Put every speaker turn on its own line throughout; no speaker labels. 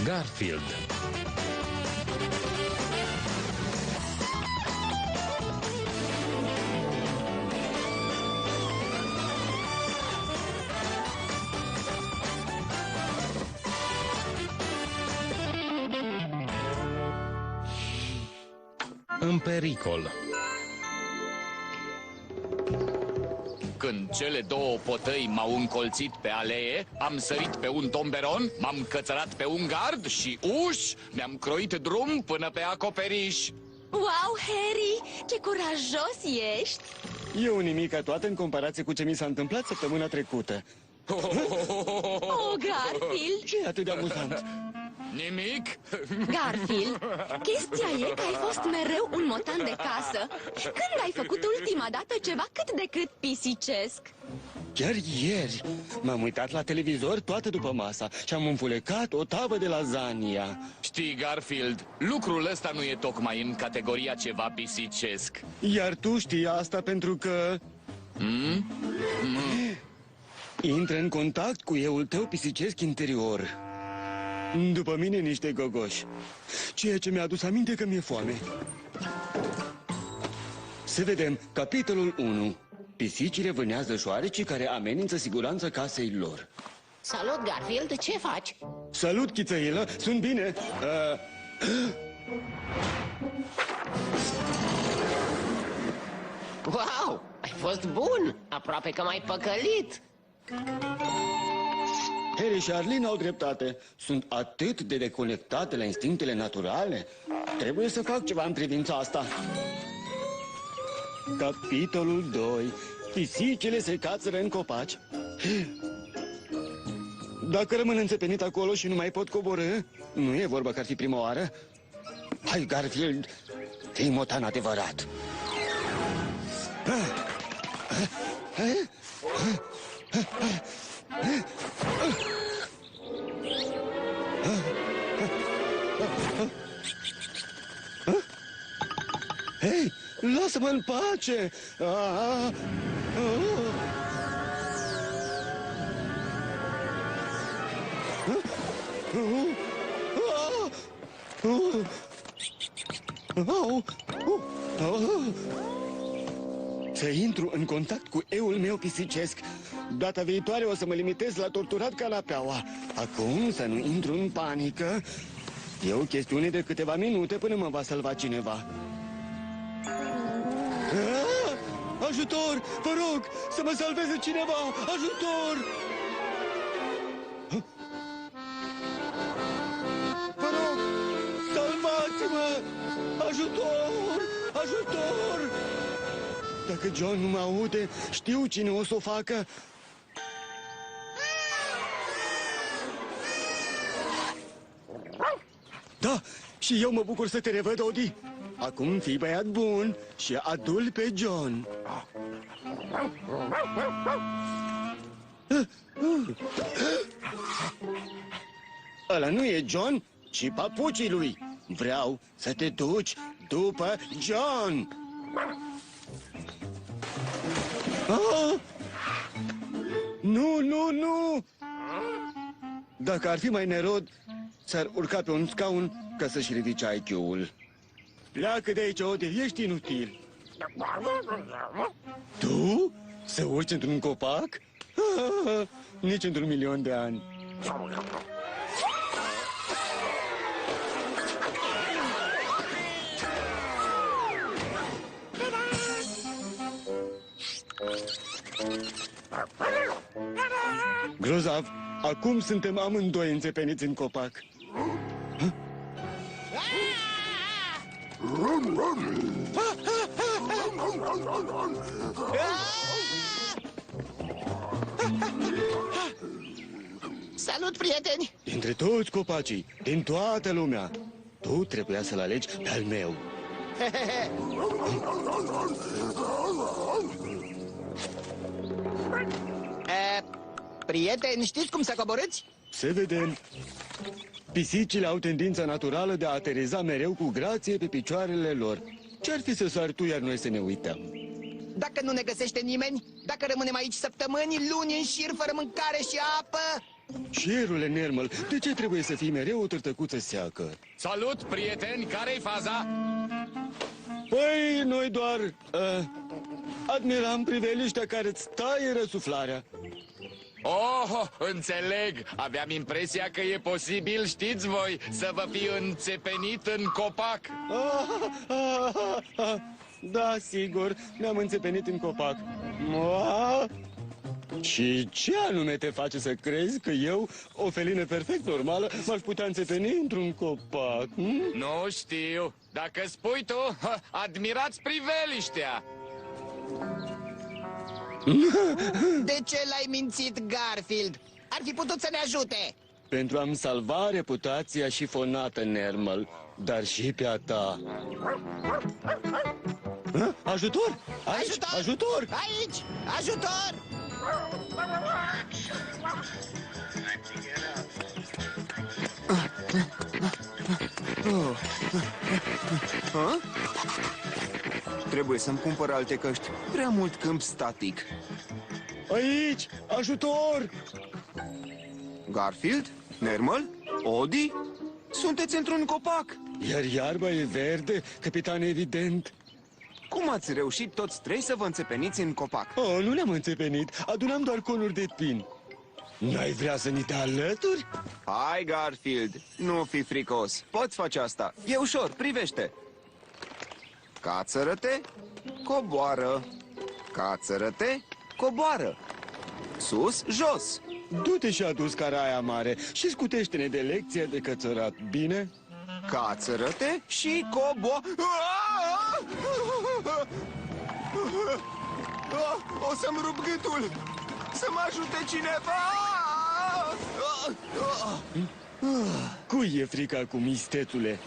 Garfield. În pericol.
Când cele două potăi m-au încolțit pe alee, am sărit pe un tomberon, m-am cățărat pe un gard și mi-am croit drum până pe acoperiș.
Wow, Harry, ce curajos ești!
Eu nimica toată în comparație cu ce mi s-a întâmplat săptămâna trecută.
Oh, Garfield!
Ce e atât de amuzant?
Nimic?
Garfield, chestia e că ai fost mereu un motan de casă. Când ai făcut ultima dată ceva cât de cât pisicesc?
Chiar ieri m-am uitat la televizor toată după masa și am înfulecat o tavă de lasagna.
Știi, Garfield, lucrul ăsta nu e tocmai în categoria ceva pisicesc.
Iar tu știi asta pentru că... Intră în contact cu euul tău pisicesc interior. După mine niște gogoși. Ceea ce mi-a adus aminte că mi-e foame. Să vedem, capitolul 1. Pisicile vânează șoarecii care amenință siguranța casei lor.
Salut, Garfield, ce faci?
Salut, Chițăilă, sunt bine.
Wow, ai fost bun! Aproape că m-ai păcălit!
Harry și Arlene au dreptate. Sunt atât de deconectate la instinctele naturale. Trebuie să fac ceva în privința asta. Capitolul 2. Pisicile se cațără în copaci. Dacă rămân înțepenit acolo și nu mai pot coborî, nu e vorba că ar fi prima oară. Hai, Garfield, fii motan adevărat. Hei, lasă-mă în pace! Să intru în contact cu eul meu pisicesc. Data viitoare o să mă limitez la torturat canapeaua. Acum să nu intru în panică. E o chestiune de câteva minute până mă va salva cineva. Ajutor! Vă rog! Să mă salveze cineva! Ajutor! Vă rog! Salvați-mă! Ajutor! Ajutor! Dacă John nu mă aude, știu cine o să o facă. Da, și eu mă bucur să te revăd, Odi. Acum fii băiat bun și adu-l pe John. Ăla nu e John, ci papucii lui. Vreau să te duci după John. Nu, nu, nu! Dacă ar fi mai nerod, s-ar urca pe un scaun ca să-și ridice IQ-ul. Pleacă de aici, Ode, ești inutil. Tu? Să urci într-un copac? Nici într-un milion de ani. Grozav, acum suntem amândoi înțepeniți în copac.
Salut, prieteni!
Dintre toți copacii, din toată lumea, tu trebuia să-l alegi pe al meu.
Prieteni, știți cum să coborâți?
Să vedem. Pisicile au tendința naturală de a ateriza mereu cu grație pe picioarele lor. Ce-ar fi să sari tu, iar noi să ne uităm?
Dacă nu ne găsește nimeni, dacă rămânem aici săptămâni, luni în șir, fără mâncare și apă,
Cerule, Nermal, de ce trebuie să fii mereu o târtăcuță seacă?
Salut, prieteni, care-i faza?
Păi, noi doar admiram priveliștea care-ți taie răsuflarea.
Oh, înțeleg. Aveam impresia că e posibil, știți voi, să vă fi înțepenit în copac.
Da, sigur, ne-am înțepenit în copac. Și ce anume te face să crezi că eu, o felină perfect normală, m-aș putea înțepeni într-un copac?
Nu știu. Dacă spui tu, admirați priveliștea.
De ce l-ai mințit, Garfield? Ar fi putut să ne ajute.
Pentru a-mi salva reputația șifonată, Nermal, dar și pe a ta. Ajutor! Aici!
Ajutor!
Ajutor!
Aici! Ajutor!
Trebuie să-mi cumpăr alte căști. Prea mult câmp static.
Aici! Ajutor!
Garfield? Nermal? Odi? Sunteți într-un copac!
Iar iarba e verde, capitan, evident.
Cum ați reușit toți trei să vă înțepeniți în copac?
Oh, nu ne-am înțepenit, adunam doar conuri de pin. N-ai vrea să ni te alături?
Hai, Garfield, nu fi fricos. Poți face asta. E ușor, privește. Cațără-te, coboară. Cațără-te, coboară. Sus, jos.
Du-te și adu-ți caraia mare și scutește-ne de lecția de cățărat, bine?
Cațără-te și o să-mi rup gâtul! Să mă ajute cineva!
Cui e frica acum, istețule?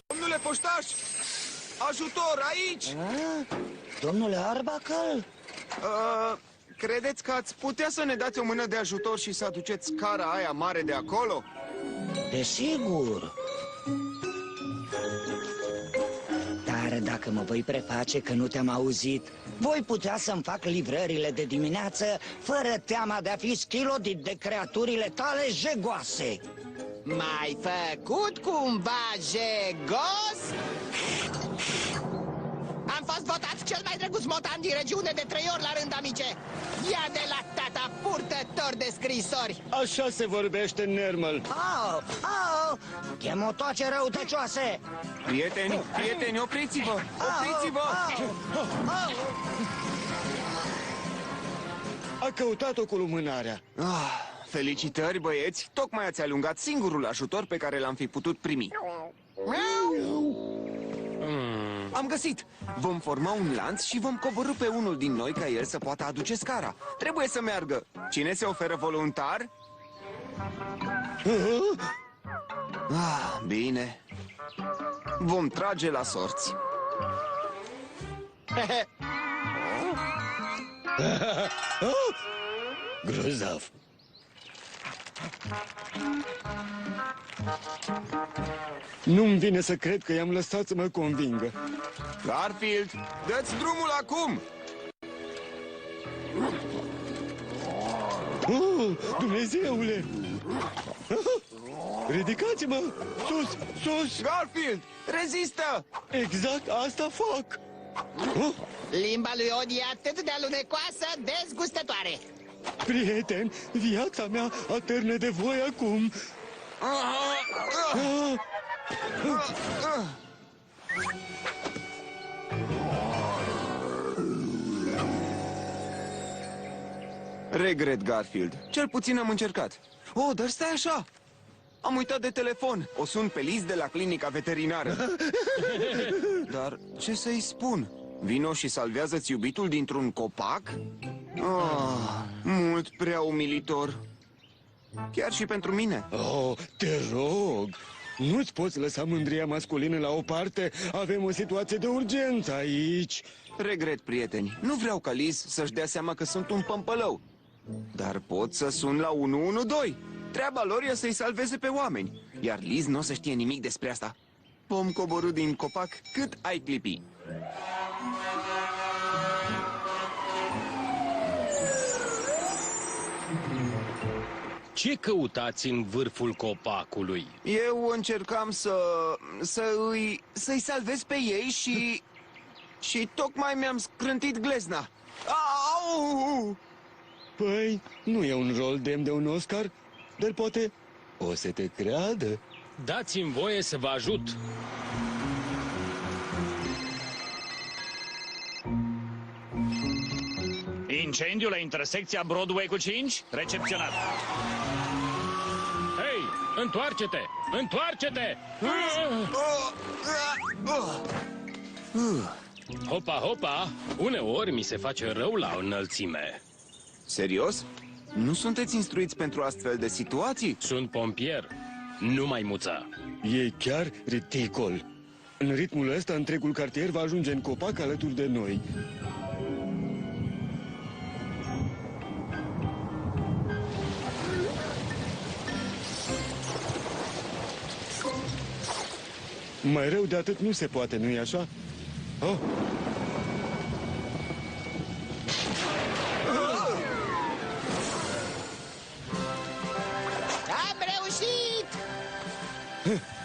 Domnule poștaș! Ajutor, aici!
Domnule Arbuckle?
Credeți că ați putea să ne dați o mână de ajutor și să aduceți cara aia mare de acolo?
Desigur. Dar dacă mă voi preface că nu te-am auzit, voi putea să-mi fac livrările de dimineață fără teama de a fi schilodit de creaturile tale jegoase. M-ai făcut cumva jegos? Am fost votat cel mai drăguț motan din regiune de 3 ori la rând, amice. Ia de la tata, purtător de scrisori.
Așa se vorbește, Nermal.
Au, chemotoace răutăcioase.
Prieteni, opriți-vă! Opriți-vă!
A căutat-o cu lumânarea.
Felicitări, băieți! Tocmai ați alungat singurul ajutor pe care l-am fi putut primi. Am găsit! Vom forma un lanț și vom coborî pe unul din noi ca el să poată aduce scara. Trebuie să meargă. Cine se oferă voluntar? Bine. Vom trage la sorți.
Grozav. Nu-mi vine să cred că i-am lăsat să mă convingă.
Garfield, dă-ți drumul acum!
Dumnezeule! Ridicați-mă! Sus, sus!
Garfield, rezistă!
Exact asta fac!
Limba lui Odi e atât de alunecoasă, dezgustătoare.
Prieten, viața mea atârnă de voi acum!
Regret, Garfield. Cel puțin am încercat. Oh, dar stai așa! Am uitat de telefon. O sun pe Liz de la clinica veterinară. Dar ce să-i spun? Vino și salvează-ți iubitul dintr-un copac? Mult prea umilitor. Chiar și pentru mine.
Oh, te rog! Nu-ți poți lăsa mândria masculină la o parte? Avem o situație de urgență aici!
Regret, prieteni. Nu vreau ca Liz să-și dea seama că sunt un pămpălău. Dar pot să sun la 112. Treaba lor e să-i salveze pe oameni. Iar Liz nu o să știe nimic despre asta. Vom coborî din copac cât ai clipi.
Ce căutați în vârful copacului?
Eu încercam să-i salvez pe ei și tocmai mi-am scrântit glezna. Au!
Păi, nu e un rol demn de un Oscar, dar poate o să te creadă.
Dați-mi voie să vă ajut.
Incendiu la intersecția Broadway cu 5? Recepționat.
Hei, întoarce-te! Întoarce-te! Hopa, hopa! Uneori mi se face rău la înălțime.
Serios? Nu sunteți instruiți pentru astfel de situații?
Sunt pompier, nu maimuță.
E chiar ridicol. În ritmul ăsta, întregul cartier va ajunge în copac alături de noi. Mai rău de atât nu se poate, nu-i așa? Oh.
Am reușit!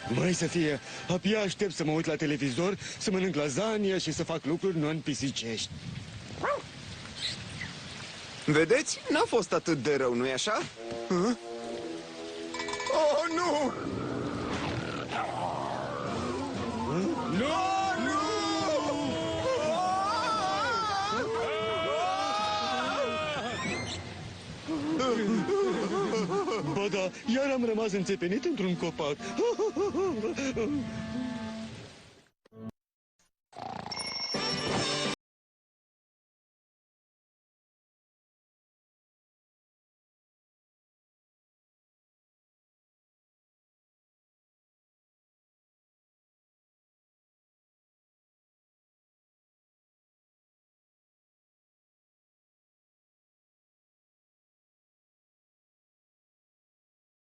Mai să fie, abia aștept să mă uit la televizor, să mănânc lasagna și să fac lucruri non-pisicești.
Vedeți? N-a fost atât de rău, nu-i așa? Oh, nu!
Ba da, iar am rămas înțepenit într-un copac.